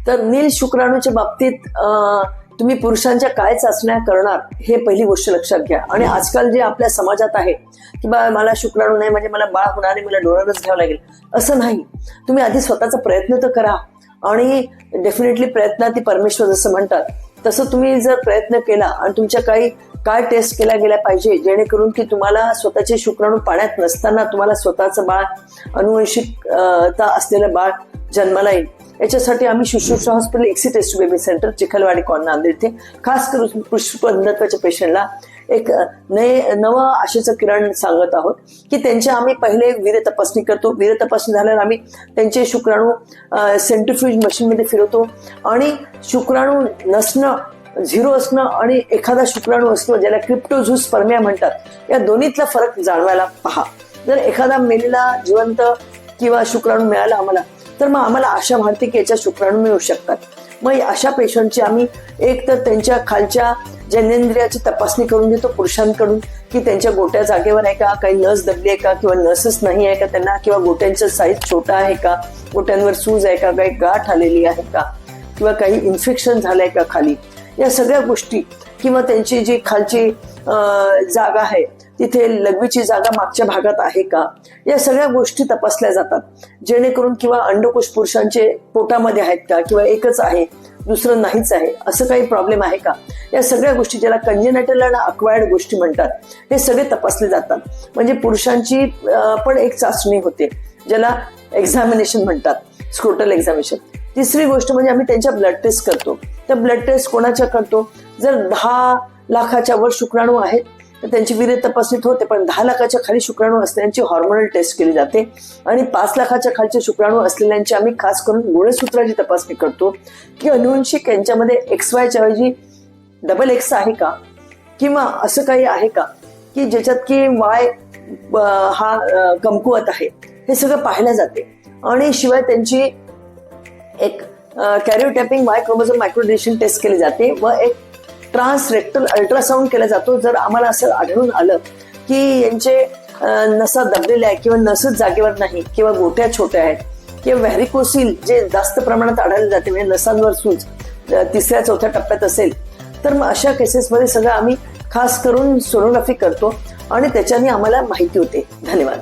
तर नील शुक्राणूच्या बाबतीत तुम्ही पुरुषांच्या काय चाचण्या करणार हे पहिली गोष्ट लक्षात घ्या. आणि आजकाल जे आपल्या समाजात आहे की बा मला शुक्राणू नाही म्हणजे मला बाळ होणार नाही, मला डोळ्यावरच घ्यावं लागेल, असं नाही. तुम्ही आधी स्वतःचा प्रयत्न तर करा आणि डेफिनेटली प्रयत्नाती परमेश्वर जसं म्हणतात तसं तुम्ही जर प्रयत्न केला आणि तुमच्या काही काय टेस्ट केल्या गेल्या पाहिजे जेणेकरून की तुम्हाला स्वतःचे शुक्राणू पाण्यात नसताना तुम्हाला स्वतःचं बाळ अनुवंशिकता असलेलं बाळ जन्माला येईल. याच्यासाठी आम्ही शुश्रूषा हॉस्पिटल एक्सिटेस्ट baby centre Chikhalwadi corner Nanded इथे खास करून पुष्पवंधत्वाच्या पेशंटला एक नवं आशेचं किरण सांगत आहोत की त्यांच्या आम्ही पहिले वीर्य तपासणी करतो. वीर्य तपासणी झाल्यावर आम्ही त्यांचे शुक्राणू सेंट्रिफ्यूज मशीनमध्ये फिरवतो आणि शुक्राणू नसणं, झिरो असणं आणि एखादा शुक्राणू असणं ज्याला क्रिप्टोझूस्पर्मिया म्हणतात, या दोन्हीतला फरक जाणवायला पहा. जर एखादा मेलेला जिवंत किंवा शुक्राणू मिळाला आम्हाला तर मग आम्हाला आशा वाटते की याच्या शुक्राणू मिळू शकतात. मग अशा पेशंटची आम्ही एक तर त्यांच्या खालच्या जननेंद्रियाची तपासणी करून घेतो पुरुषांकडून की त्यांच्या गोट्या जागेवर आहे का, काही नस दबली आहे का किंवा नसच नाही आहे का त्यांना, किंवा गोट्यांचा साईज छोटा आहे का, गोट्यांवर सूज आहे का, काही गाठ आलेली आहे का, किंवा काही इन्फेक्शन झालंय का खाली, या सगळ्या गोष्टी, किंवा त्यांची जी खालची जागा आहे तिथे लघवीची जागा मागच्या भागात आहे का, या सगळ्या गोष्टी तपासल्या जातात जेणेकरून, किंवा अंडकोश पुरुषांचे पोटामध्ये आहेत का किंवा एकच आहे दुसरं नाहीच आहे असं काही प्रॉब्लेम आहे का, या सगळ्या गोष्टी ज्याला कंजेनेटल आणि अक्वायर्ड गोष्टी म्हणतात हे सगळे तपासले जातात. म्हणजे पुरुषांची पण एक चाचणी होते ज्याला एक्झामिनेशन म्हणतात, स्क्रोटल एक्झामिनेशन. तिसरी गोष्ट म्हणजे आम्ही त्यांच्या ब्लड टेस्ट करतो. त्या ब्लड टेस्ट कोणाच्या करतो, जर 10 लाखाच्या वर शुक्राणू आहेत तर त्यांची वीर्य तपासणीत होते, पण 10 लाखाच्या खाली शुक्राणू असलेल्यांची हॉर्मोनल टेस्ट केली जाते आणि 5 लाखाच्या खालचे शुक्राणू असलेल्यांची आम्ही खास करून गुणसूत्राची तपासणी करतो की अनुवंशिक यांच्यामध्ये XY ऐवजी XX आहे का, किंवा असं काही आहे का की ज्याच्यात की Y हा कमकुवत आहे, हे सगळं पाहिलं जाते. आणि शिवाय त्यांची एक कॅरिओटायपिंग Y क्रोमोझोम मायक्रोडिलेशन टेस्ट केली जाते व एक ट्रान्सरेक्टल अल्ट्रासाऊंड केला जातो. जर आम्हाला असं आढळून आलं की यांचे नसा दबलेल्या आहे किंवा नसच जागेवर नाही किंवा गोट्या छोट्या आहेत किंवा व्हॅरिकोसिल जे जास्त प्रमाणात आढळले जाते म्हणजे नसांवर सूज 3ऱ्या-4थ्या टप्प्यात असेल तर मग अशा केसेसमध्ये सगळं आम्ही खास करून सोनोग्राफी करतो आणि त्याच्याने आम्हाला माहिती होते. धन्यवाद.